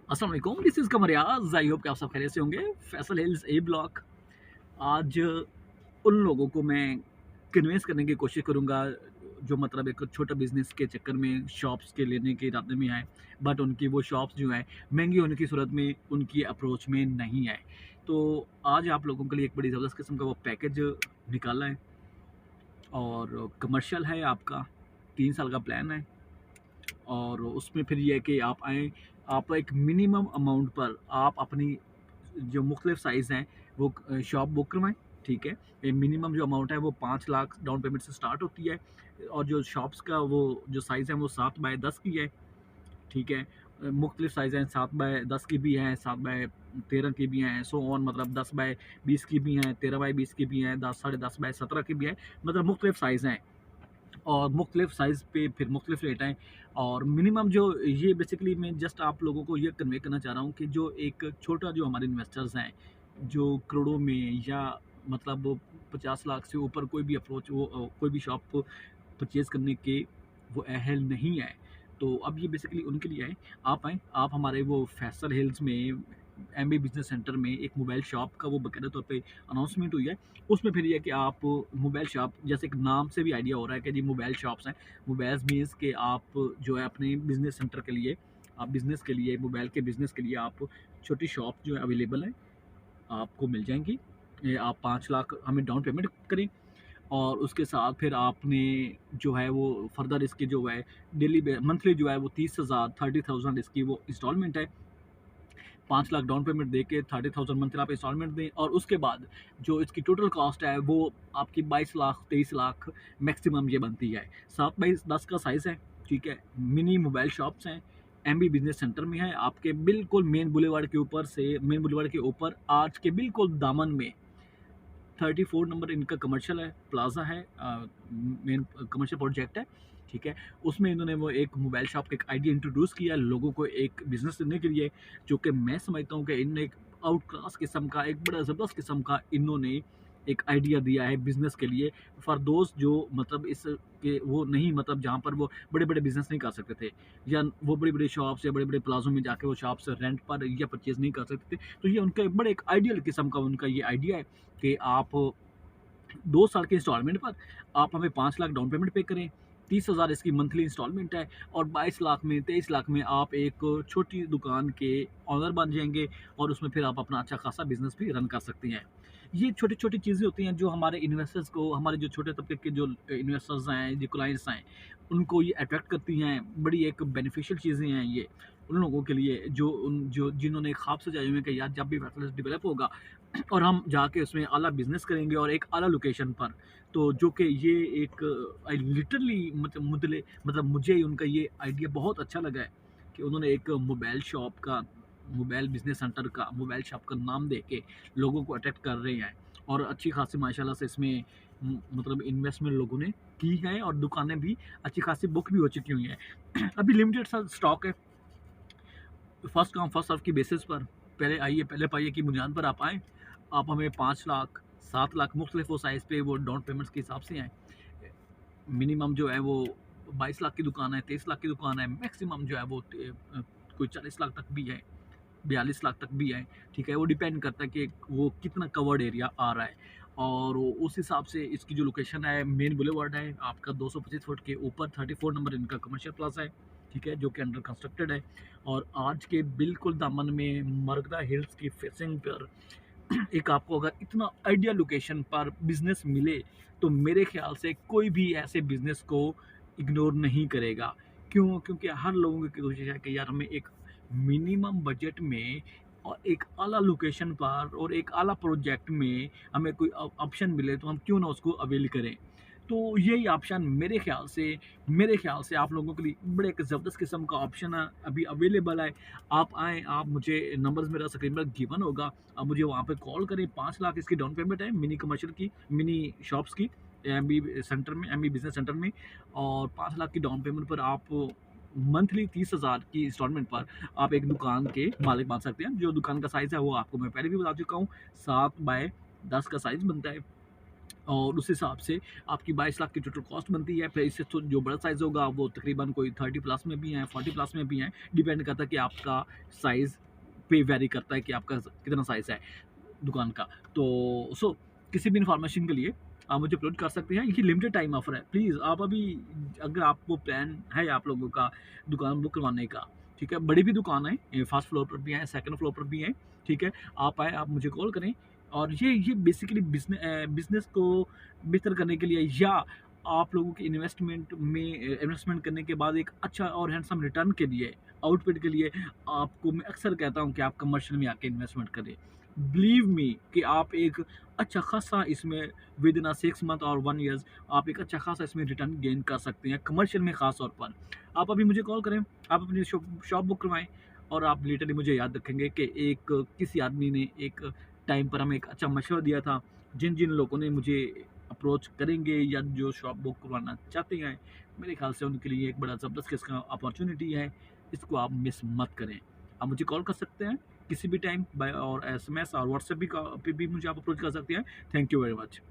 अस्सलाम वालेकुम, this is Qamar Riyaz. I hope कि आप सब खैरियत से होंगे। Faisal hills A block. आज उन लोगों को मैं कन्विंस करने की कोशिश करूँगा जो मतलब एक छोटा बिज़नेस के चक्कर में शॉप्स के लेने के इरादे में आए, बट उनकी वो शॉप्स जो हैं महँगी होने की सूरत में उनकी अप्रोच में नहीं आए। तो आज आप लोगों के लिए एक बड़ी ज़बरदस्त किस्म का वो पैकेज निकाला है और कमर्शियल है आपका, 3 साल का प्लान है। और उसमें फिर ये है कि आप आएँ, आप एक मिनिमम अमाउंट पर आप अपनी जो मुख्तलिफ साइज़ हैं वो शॉप बुक करवाएँ, ठीक है? ये मिनिमम जो अमाउंट है वो 5 लाख डाउन पेमेंट से स्टार्ट होती है और जो शॉप्स का वो जो साइज़ है वो 7 बाय 10 की है, ठीक है? मुख्तलिफ साइज़ हैं, 7 बाय 10 की भी हैं, 7 बाय 13 की भी हैं, सो ऑन, मतलब 10 बाय 20 की भी हैं, 13 बाय 20 की भी हैं, 10 साढ़े 10 बाय 17 की भी हैं, मतलब मुख्तलिफ साइज़ हैं। और मुख्तलिफ साइज़ पे फिर मुख्तलिफ रेट हैं और मिनिमम जो ये बेसिकली मैं जस्ट आप लोगों को ये कन्वे करना चाह रहा हूँ कि जो एक छोटा जो हमारे इन्वेस्टर्स हैं, जो करोड़ों में या मतलब 50 लाख से ऊपर कोई भी अप्रोच वो कोई भी शॉप परचेज़ करने के वो अहल नहीं है। तो अब ये बेसिकली उनके लिए है। आप आएँ, आप हमारे वो फैसल हिल्स में एमबी बिज़नेस सेंटर में एक मोबाइल शॉप का वो बाकायदा तौर पे अनाउंसमेंट हुई है। उसमें फिर ये है कि आप मोबाइल शॉप, जैसे एक नाम से भी आइडिया हो रहा है कि जी मोबाइल शॉप्स हैं। मोबाइल्स मीन्स कि आप जो है अपने बिज़नेस सेंटर के लिए, आप बिज़नेस के लिए, मोबाइल के बिज़नेस के लिए आप छोटी शॉप जो है अवेलेबल है, आपको मिल जाएँगी। ये आप 5 लाख हमें डाउन पेमेंट करें और उसके साथ फिर आपने जो है वो फर्दर इसकी जो है डेली मंथली जो है वो 30,000 30,000 इसकी वो इंस्टॉलमेंट है। 5 लाख डाउन पेमेंट दे के 30,000 मंथली आप इंस्टॉलमेंट दें और उसके बाद जो इसकी टोटल कॉस्ट है वो आपकी 22 लाख 23 लाख मैक्सिमम ये बनती है। 7 बाई 10 का साइज़ है, ठीक है? मिनी मोबाइल शॉप्स हैं, एमबी बिज़नेस सेंटर में है, आपके बिल्कुल मेन बुलेवार्ड के ऊपर आर्च के बिल्कुल दामन में 34 नंबर इनका कमर्शियल है, प्लाज़ा है, मेन कमर्शियल प्रोजेक्ट है, ठीक है? उसमें इन्होंने वो एक मोबाइल शॉप का एक आइडिया इंट्रोड्यूस किया है लोगों को एक बिज़नेस देने के लिए, जो कि मैं समझता हूँ कि इन्होंने एक आउट क्लास किस्म का, एक बड़ा ज़बरदस्त किस्म का इन्होंने एक आइडिया दिया है बिज़नेस के लिए, फॉर दोस्त जो मतलब इस के वो नहीं, मतलब जहाँ पर वो बड़े-बड़े बिज़नेस नहीं कर सकते थे या वो बड़ी-बड़ी शॉप्स या बड़े-बड़े प्लाज़ों में जाके वो शॉप्स रेंट पर या परचेज़ नहीं कर सकते थे। तो ये उनका एक बड़े एक आइडियल किस्म का उनका ये आइडिया है कि आप 2 साल के इंस्टॉलमेंट पर आप हमें 5 लाख डाउन पेमेंट पे करें, 30,000 इसकी मंथली इंस्टॉलमेंट है और 22 लाख में 23 लाख में आप एक छोटी दुकान के ओनर बन जाएँगे और उसमें फिर आप अपना अच्छा खासा बिज़नेस भी रन कर सकती हैं। ये छोटी-छोटी चीज़ें होती हैं जो हमारे इन्वेस्टर्स को, हमारे जो छोटे तबके के जो इन्वेस्टर्स हैं, जो क्लाइंट्स हैं, उनको ये अट्रैक्ट करती हैं। बड़ी एक बेनिफिशियल चीज़ें हैं ये उन लोगों के लिए जो जिन्होंने ख्वाब सजाए हुए हैं कि यार जब भी फैसला डेवलप होगा और हम जाके उसमें आला बिज़नेस करेंगे और एक आला लोकेशन पर। तो जो कि ये एक आई लिटरली मतलब मुझे उनका ये आइडिया बहुत अच्छा लगा है कि उन्होंने एक मोबाइल बिज़नेस सेंटर का, मोबाइल शॉप का नाम दे के लोगों को अट्रैक्ट कर रहे हैं और अच्छी खासी माशाल्लाह से इसमें मतलब इन्वेस्टमेंट लोगों ने की है और दुकानें भी अच्छी खासी बुक भी हो चुकी हुई हैं। अभी लिमिटेड सा स्टॉक है। फर्स्ट कम फर्स्ट सर्व की बेसिस पर पहले आइए पहले पाइए की बुनियाद पर आप आएँ। आप हमें 5 लाख, 7 लाख मुख्तलिफ वो साइज़ पे वो डाउन पेमेंट्स के हिसाब से आएँ। मिनिमम जो है वो 22 लाख की दुकान है, 23 लाख की दुकान है, मैक्सिमम जो है वो कोई 40 लाख तक भी है, 42 लाख तक भी है, ठीक है? वो डिपेंड करता है कि वो कितना कवर्ड एरिया आ रहा है और उस हिसाब से इसकी जो लोकेशन है मेन बुलेवार्ड है, आपका 225 फुट के ऊपर 34 नंबर इनका कमर्शियल प्लाज़ा है, ठीक है? जो कि अंडर कंस्ट्रक्टेड है और आज के बिल्कुल दामन में मरगदा हिल्स की फेसिंग पर एक आपको अगर इतना आइडियल लोकेशन पर बिज़नेस मिले, तो मेरे ख़्याल से कोई भी ऐसे बिज़नेस को इग्नोर नहीं करेगा। क्यों? क्योंकि हर लोगों की कोशिश है कि यार हमें एक मिनिमम बजट में और एक आला लोकेशन पर और एक आला प्रोजेक्ट में हमें कोई ऑप्शन मिले, तो हम क्यों ना उसको अवेल करें। तो यही ऑप्शन मेरे ख़्याल से आप लोगों के लिए बड़े एक ज़बरदस्त किस्म का ऑप्शन है, अभी अवेलेबल है। आप आएँ, आप मुझे नंबर्स मेरा स्क्रीन पर गिवन होगा, आप मुझे वहाँ पे कॉल करें। 5 लाख इसकी डाउन पेमेंट है मिनी कमर्शियल की, मिनी शॉप्स की, एमबी बिज़नेस सेंटर में और 5 लाख की डाउन पेमेंट पर आप मंथली 30,000 की इंस्टॉलमेंट पर आप एक दुकान के मालिक बन सकते हैं। जो दुकान का साइज़ है वो आपको मैं पहले भी बता चुका हूँ, 7 बाय 10 का साइज़ बनता है। और उस हिसाब से आपकी 22 लाख की टोटल कॉस्ट बनती है। फिर इससे तो जो बड़ा साइज़ होगा वो तकरीबन कोई 30 प्लस में भी हैं, 40 प्लस में भी हैं, डिपेंड करता है कि आपका साइज़ पे वैरी करता है कि आपका कितना साइज़ है दुकान का। तो किसी भी इन्फॉर्मेशन के लिए आप मुझे अप्रोच कर सकते हैं। ये लिमिटेड टाइम ऑफर है। प्लीज़ आप अभी, अगर आपको प्लान है आप लोगों का दुकान बुक करवाने का, ठीक है? बड़ी भी दुकान है, फर्स्ट फ्लोर पर भी है, सेकंड फ्लोर पर भी है, ठीक है? आप आएँ, आप मुझे कॉल करें और ये बेसिकली बिज़नेस को बेहतर करने के लिए या आप लोगों के इन्वेस्टमेंट करने के बाद एक अच्छा और हैंडसम रिटर्न के लिए, आउटपुट के लिए आपको मैं अक्सर कहता हूँ कि आप कमर्शियल में आके इन्वेस्टमेंट करें। बिलीव मी कि आप एक अच्छा खासा इसमें विद इन 6 मंथ और 1 ईयर्स आप एक अच्छा खासा इसमें रिटर्न गेन कर सकते हैं, कमर्शियल में ख़ास तौर पर। आप अभी मुझे कॉल करें, आप अपनी शॉप बुक करवाएँ और आप लिटरली मुझे याद रखेंगे कि एक किसी आदमी ने एक टाइम पर हमें एक अच्छा मशवरा दिया था। जिन लोगों ने मुझे अप्रोच करेंगे या जो शॉप बुक करवाना चाहते हैं, मेरे ख़्याल से उनके लिए एक बड़ा ज़बरदस्त किस्म का अपॉर्च्युनिटी है। इसको आप मिस मत करें। आप मुझे कॉल कर सकते हैं किसी भी टाइम बाय और एसएमएस और व्हाट्सएप भी का पे भी मुझे आप अप्रोच कर सकते हैं। Thank you very much.